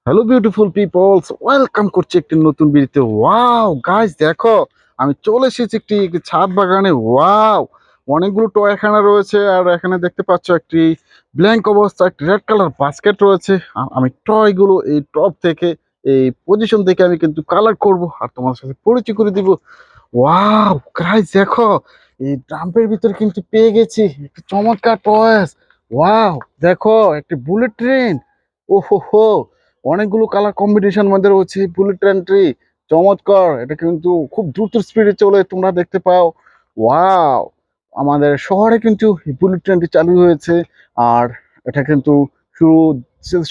Hello beautiful people's, welcome করছি একটি নতুন ভিডিওতে। ওয়াও গাইস, দেখো আমি চলে এসেছি একটি ছাদ বাগানে। ওয়াও, অনেকগুলো টয় এখানে রয়েছে। আর এখানে দেখতে পাচ্ছ একটি ব্ল্যাঙ্ক অবস্থা একটি রেড কালার বাস্কেট রয়েছে। আমি টয়গুলো এই টব থেকে, এই পজিশন থেকে আমি কিন্তু কালার করব আর তোমার সাথে পরিচয় করে দিব। ওয়াও গাইস, দেখো এই ড্রাম্পের ভিতরে কিন্তু পেয়ে গেছি একটি চমৎকার টয়েস। ওয়াও, দেখো একটি বুলেট ট্রেন। ওহো হো, অনেকগুলো কালার কম্বিনেশন মধ্যে রয়েছে বুলেট ট্রেনটি। চমৎকার, এটা কিন্তু খুব দ্রুত স্পিডে চলে, তোমরা দেখতে পাও। ওয়াও, আমাদের শহরে কিন্তু এই বুলেট ট্রেনটি চালু হয়েছে। আর এটা কিন্তু শুরু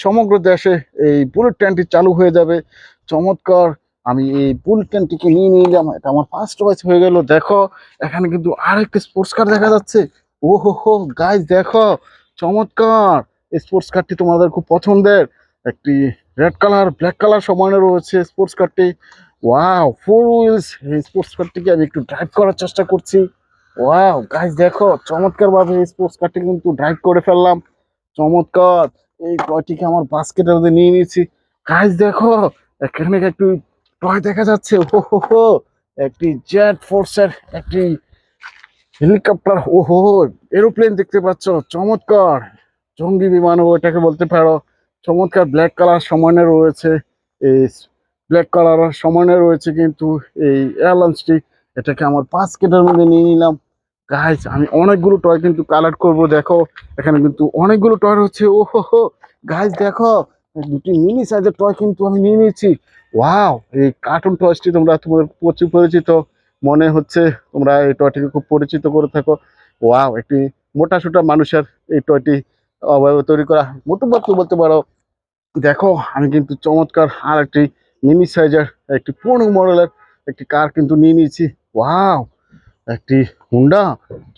সমগ্র দেশে এই বুলেট ট্রেনটি চালু হয়ে যাবে। চমৎকার, আমি এই বুলেট ট্রেনটিকে নিয়ে নিলাম, এটা আমার ফার্স্ট চয়েস হয়ে গেল। দেখো এখানে কিন্তু আরেকটি স্পোর্টস কার দেখা যাচ্ছে। ও হো হো গাইস, দেখো চমৎকার, এই স্পোর্টস কারটি তোমাদের খুব পছন্দের। একটি রেড কালার ব্ল্যাক কালার সমানে রয়েছে স্পোর্টস কারটি। ওয়াও, ফোর হুইলস এই স্পোর্টস কারটিকে আমি একটু ড্রাইভ করার চেষ্টা করছি। ওয়াও গাইস, দেখো চমৎকার ভাবে এই স্পোর্টস কারটি কিন্তু ড্রাইভ করে ফেললাম। চমৎকার, এই টয়টিকে আমার বাস্কেটের মধ্যে নিয়ে নিয়েছি। গাইস দেখো, এখানে একটু টয় দেখা যাচ্ছে। ও হো হো, একটি জেট ফোর্সের একটি হেলিকপ্টার, ও হো, এরোপ্লেন দেখতে পাচ্ছ। চমৎকার, জঙ্গি বিমানও এটাকে বলতে পারো। চমৎকার ব্ল্যাক কালার সমানে রয়েছে। এই ব্ল্যাক কালার সমানে রয়েছে কিন্তু এই এয়ারলাইন্সটি। এটাকে আমার বাস্কেটের মধ্যে নিয়ে নিলাম। গাইস, আমি অনেকগুলো টয় কিন্তু কালেক্ট করব। দেখো এখানে কিন্তু অনেকগুলো টয় রয়েছে। ও হো হো গাইস, দেখো এই দুটি মিনি সাইজের টয় কিন্তু আমি নিয়ে নিয়েছি। ওয়াও, এই কার্টুন টয়সটি তোমাদের প্রচুর পরিচিত মনে হচ্ছে, তোমরা এই টয়টিকে খুব পরিচিত করে থাকো। ওয়াও, একটি মোটা সোটা মানুষের এই টয়টি অবয়বে তৈরি করা মোটু পাতলু বলতে পারো। দেখো আমি কিন্তু চমৎকার আর একটি মিনি সাইজের একটি পুরনো মডেলের একটি কার কিন্তু নিয়ে নিয়েছি। ওয়াও, একটি হুন্ডা।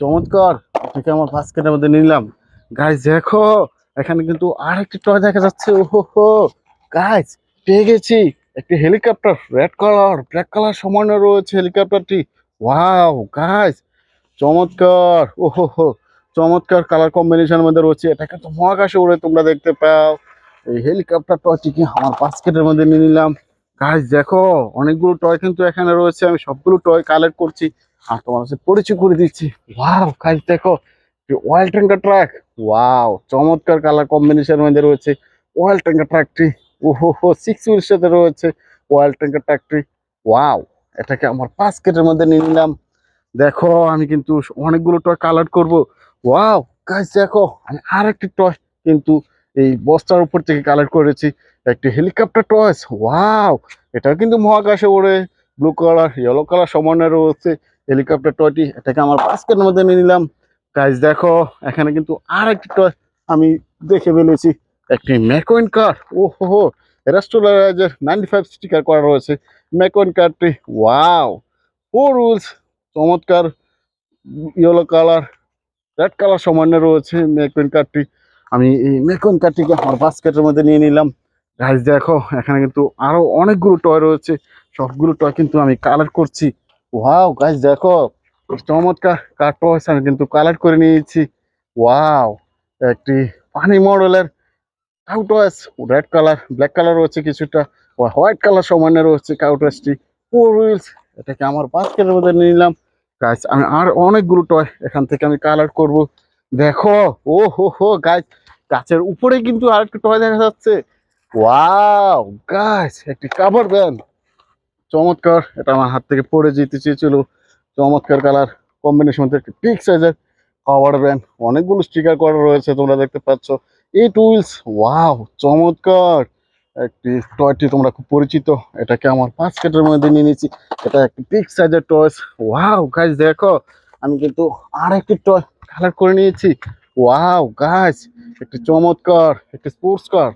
চমৎকার, এটাকে আমার বাস্কেটের মধ্যে নিলাম। গাইস দেখো, এখানে কিন্তু আর একটি টয় দেখা যাচ্ছে। ওহো হো গাইস, পেয়ে গেছি একটি helicopter red colour black colour সমানে রয়েছে হেলিকপ্টারটি। ওয়াও গাইস, চমৎকার, ওহো হো, চমৎকার কালার কম্বিনেশনের মধ্যে রয়েছে। এটাকে তো মহাকাশে উড়ে তোমরা দেখতে পাও। এই হেলিকপ্টার টয়টিকে আমার বাস্কেটের মধ্যে নিয়ে নিলাম। গাইস দেখো, অনেকগুলো টয় কিন্তু এখানে রয়েছে, আমি সবগুলো টয় কালেক্ট করছি আর তোমার সাথে পরিচয় করে দিচ্ছি। ওয়াও গাইস দেখো, অয়েল ট্যাঙ্কার ট্রাক। ওয়াও, চমৎকার কালার কম্বিনেশনের মধ্যে রয়েছে অয়েল ট্যাঙ্কার ট্রাকটি। ওহো হো, সিক্স হুইলের সাথে রয়েছে অয়েল ট্যাঙ্কার ট্রাকটি। ওয়াও, এটাকে আমার বাস্কেটের মধ্যে নিয়ে নিলাম। দেখো আমি কিন্তু অনেকগুলো টয় কালেক্ট করব। ওয়াও গাইস দেখো, আমি আর একটি টয় কিন্তু এই বস্তার উপর থেকে কালেক্ট করেছি, একটি হেলিকপ্টার টয়স। ওয়াও, এটাও কিন্তু মহাকাশে ওড়ে, ব্লু কালার ইয়েলো কালার সমানে রয়েছে হেলিকপ্টার টয়টি। এটাকে আমার বাস্কেটের মধ্যে নিয়ে নিলাম। গাইস দেখো, এখানে কিন্তু আর একটি টয় আমি দেখে ফেলেছি, একটি ম্যাকোইন কার। ও হো হো, রেস্টোরাজের 95 স্টিকার করা রয়েছে ম্যাকোইন কারটি। ওয়াও, ফোর রুলস, চমৎকার, ইয়েলো কালার রেড কালার সমান্য রয়েছে মেকুইন কার্ডটি। আমি এই মেকুইন কার্ডটিকে আমার বাস্কেটের মধ্যে নিয়ে নিলাম। গাইস দেখো, এখানে কিন্তু আরো অনেকগুলো টয় রয়েছে, সবগুলো টয় কিন্তু আমি কালার করছি। ওয়াও গাইস দেখো, চমৎকার কার টয়স আমি কিন্তু কালার করে নিয়েছি। ওয়াও, একটি পানি মডেলের কাউ টয়স, রেড কালার ব্ল্যাক কালার রয়েছে কিছুটা, হোয়াইট কালার সমান্য রয়েছে কাউ টয়সটি। ফোর হুইলস, এটাকে আমার বাস্কেটের মধ্যে নিয়ে নিলাম। গাইস, আমি আর অনেকগুলো টয় এখান থেকে আমি কালার করব। দেখো, ও হো হো গাইস, গাছের উপরে কিন্তু আরেকটা টয় দেখা যাচ্ছে। ওয়াও গাইস, একটি কাভার ভ্যান। চমৎকার, এটা আমার হাত থেকে পড়ে যেতে চেয়েছিল। চমৎকার কালার কম্বিনেশন মধ্যে একটি বিগ সাইজের কাভার ভ্যান, অনেকগুলো স্টিকার করা রয়েছে তোমরা দেখতে পাচ্ছ। এই টুইলস, ওয়াও চমৎকার, একটি টয়টি তোমরা খুব পরিচিত। এটাকে আমার বাস্কেটের মধ্যে নিয়ে নিয়েছি, এটা একটি বিগ সাইজের টয়স। ওয়াও গাইস দেখো, আমি কিন্তু আর একটি টয় কালেক্ট করে নিয়েছি। ওয়াও গাইস, একটি চমৎকার একটি স্পোর্টস কার,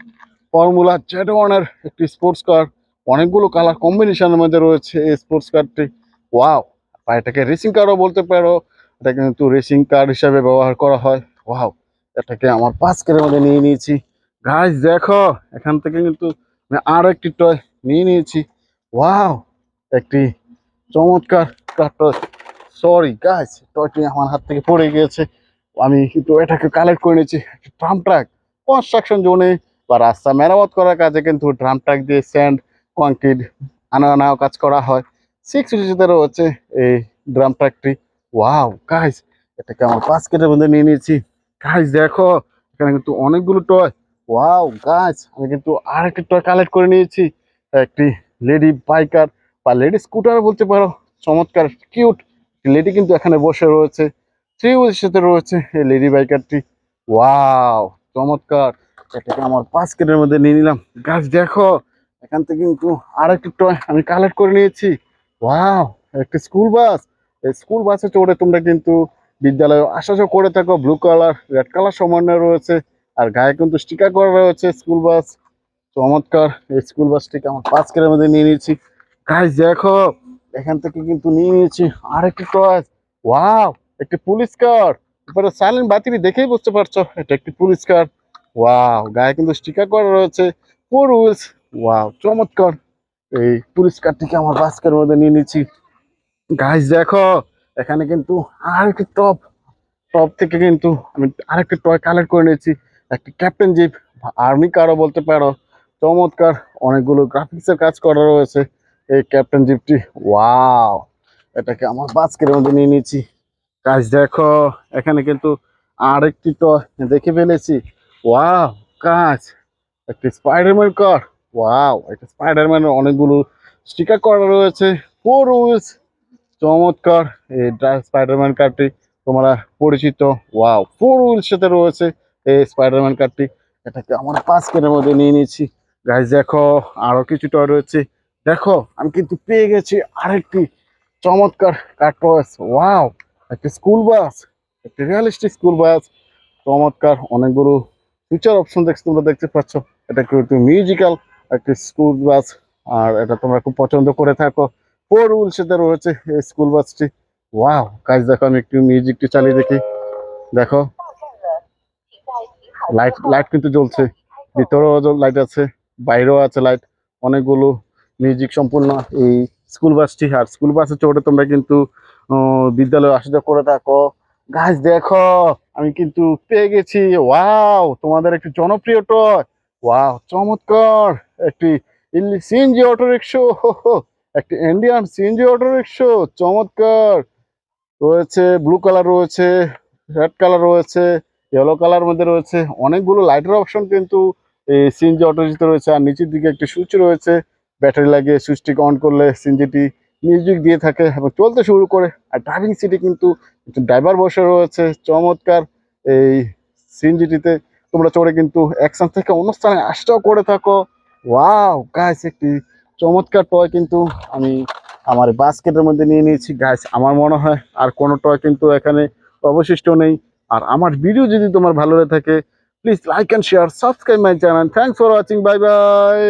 ফর্মুলা জেড ওয়ানের একটি স্পোর্টস কার। অনেকগুলো কালার কম্বিনেশনের মধ্যে রয়েছে এই স্পোর্টস কারটি। ওয়াও, বা এটাকে রেসিং কারও বলতে পারো, এটা কিন্তু রেসিং কার হিসাবে ব্যবহার করা হয়। ওয়াও, এটাকে আমার বাস্কেটের মধ্যে নিয়ে নিয়েছি। গাইস দেখো, এখান থেকে কিন্তু আমি আর একটি টয় নিয়ে নিয়েছি। ওয়াও, একটি চমৎকার টয়। সরি গাইস, টয়টি আমার হাত থেকে পড়ে গিয়েছে। আমি কিন্তু এটাকে কালেক্ট করে নিয়েছি, একটি ট্রাম ট্রাক। কনস্ট্রাকশন জোনে বা রাস্তা মেরামত করার কাজে কিন্তু ড্রাম ট্রাক দিয়ে স্যান্ড কংক্রিট আনা নেওয়া কাজ করা হয়। 6 ইঞ্চিতে রয়েছে এই ড্রাম ট্রাকটি। ওয়াও গাইস, এটাকে আমার বাস্কেটের মধ্যে নিয়ে নিয়েছি। গাইস দেখো, এখানে কিন্তু অনেকগুলো টয়। ওয়াও গাইস, আমি কিন্তু আরেকটি টয় কালেক্ট করে নিয়েছি। একটি লেডি বাইকার বা লেডি স্কুটার বলতে পারো। চমৎকার কিউট লেডি কিন্তু এখানে বসে রয়েছে। 3 হুইলের সাথে রয়েছে এই লেডি বাইকারটি। ওয়াও চমৎকার, এটাকে আমার বাস্কেটের মধ্যে নিয়ে নিলাম। গাছ দেখো, এখান থেকে কিন্তু আরেকটি টয় আমি কালেক্ট করে নিয়েছি। ওয়াও, একটা স্কুল বাস। এই স্কুল বাসে চড়ে তোমরা কিন্তু বিদ্যালয়ে আসা যাওয়া করে থাকো। ব্লু কালার রেড কালার সমন্বয় রয়েছে, আর গায়ে কিন্তু স্টিকার করা রয়েছে স্কুল বাস। চমৎকার, এই স্কুল বাসটিকে আমার বাস্কেটের মধ্যে নিয়ে নিয়েছি। গাইস দেখো, এখান থেকে কিন্তু নিয়ে নিয়েছি আরেকটি টয়। ওয়াও, একটি পুলিশ কার। উপরে সাইলেন্ট বাতিটি দেখেই বুঝতে পারছো এটা একটি পুলিশ কার। ওয়াও, গায়ে কিন্তু স্টিকার করা রয়েছে 4 হুইলস। ওয়াও চমৎকার, এই পুলিশ কারটিকে আমার বাস্কের মধ্যে নিয়ে নিচ্ছি। গাইস দেখো, এখানে কিন্তু আরেকটি টপ টপ থেকে কিন্তু আমি আরেকটি টয় কালেক্ট করে নিয়েছি। একটি ক্যাপ্টেন জিপ, আর্মি কারও বলতে পারো। চমৎকার, অনেকগুলো গ্রাফিক্সের কাজ করা রয়েছে এই ক্যাপ্টেন জিপটি। ওয়াও, এটাকে আমার বাস্কের মধ্যে নিয়ে নিয়েছি। গাইস দেখো, এখানে কিন্তু আরেকটি টয় দেখে ফেলেছি। ওয়াও গাইস, একটি স্পাইডারম্যান কার। ওয়াও, একটা স্পাইডারম্যানের অনেকগুলো স্টিকার করা রয়েছে। 4 হুইলস। চমৎকার, এই স্পাইডারম্যান কারটি তোমরা পরিচিত। ওয়াও, 4 হুইলস সাথে রয়েছে এই স্পাইডারম্যান কারটি। এটাকে আমার বাস্কেটের মধ্যে নিয়ে নিয়েছি। গাইস দেখো, আরো কিছু টয় রয়েছে। দেখো, আমি কিন্তু পেয়ে গেছি আরেকটি চমৎকার কার টয়েস। ওয়াও, একটা স্কুল বাস, একটা রিয়ালিস্টিক স্কুল বাস। চমৎকার, অনেকগুলো ফিচার অপশন তোমরা দেখতে পাচ্ছ। এটা কিন্তু মিউজিক্যাল একটি স্কুল বাস, আর এটা তোমরা খুব পছন্দ করে থাকো। 4 হুইল সাথে রয়েছে এই স্কুল বাসটি। ওয়াও গাইস দেখো, আমি একটু মিউজিকটি চালিয়ে দেখি। দেখো, লাইট লাইট কিন্তু জ্বলছে, ভিতরেও লাইট আছে, বাইরেও আছে লাইট। অনেকগুলো মিউজিক সম্পূর্ণ এই স্কুল বাসটি। আর স্কুল বাসে চড়ে তোমরা কিন্তু বিদ্যালয়ে আসা যাওয়া করে থাকো। গাইস দেখো, আমি কিন্তু পেয়ে গেছি। ওয়াও, তোমাদের একটি জনপ্রিয় টয়। ওয়াও চমৎকার, একটি সিএনজি অটো রিক্সা। একটি ইন্ডিয়ান সিএনজি অটো রিক্সা। চমৎকার রয়েছে, ব্লু কালার রয়েছে, রেড কালার রয়েছে, ইয়েলো কালার মধ্যে রয়েছে। অনেকগুলো লাইটের অপশন কিন্তু এই সিএনজি অটোজিতে রয়েছে। আর নিচের দিকে একটি সুইচ রয়েছে, ব্যাটারি লাগিয়ে সুইচটিকে অন করলে সিএনজিটি মিউজিক দিয়ে থাকে এবং চলতে শুরু করে। আর ড্রাইভিং সিটে কিন্তু একটি ড্রাইভার বসে রয়েছে। চমৎকার, এই সিএনজিটিতে তোমরা চড়ে কিন্তু এক স্থান থেকে অন্য স্থানে আসটাও করে থাকো। ওয়াও গাইস, একটি চমৎকার টয় কিন্তু আমি আমার বাস্কেটের মধ্যে নিয়ে নিয়েছি। গাইস আমার মনে হয় আর কোনো টয় কিন্তু এখানে অবশিষ্ট নেই। আর আমার ভিডিও যদি তোমার ভালো লেগে থাকে, please like and share, subscribe my channel. Thanks for watching, bye bye.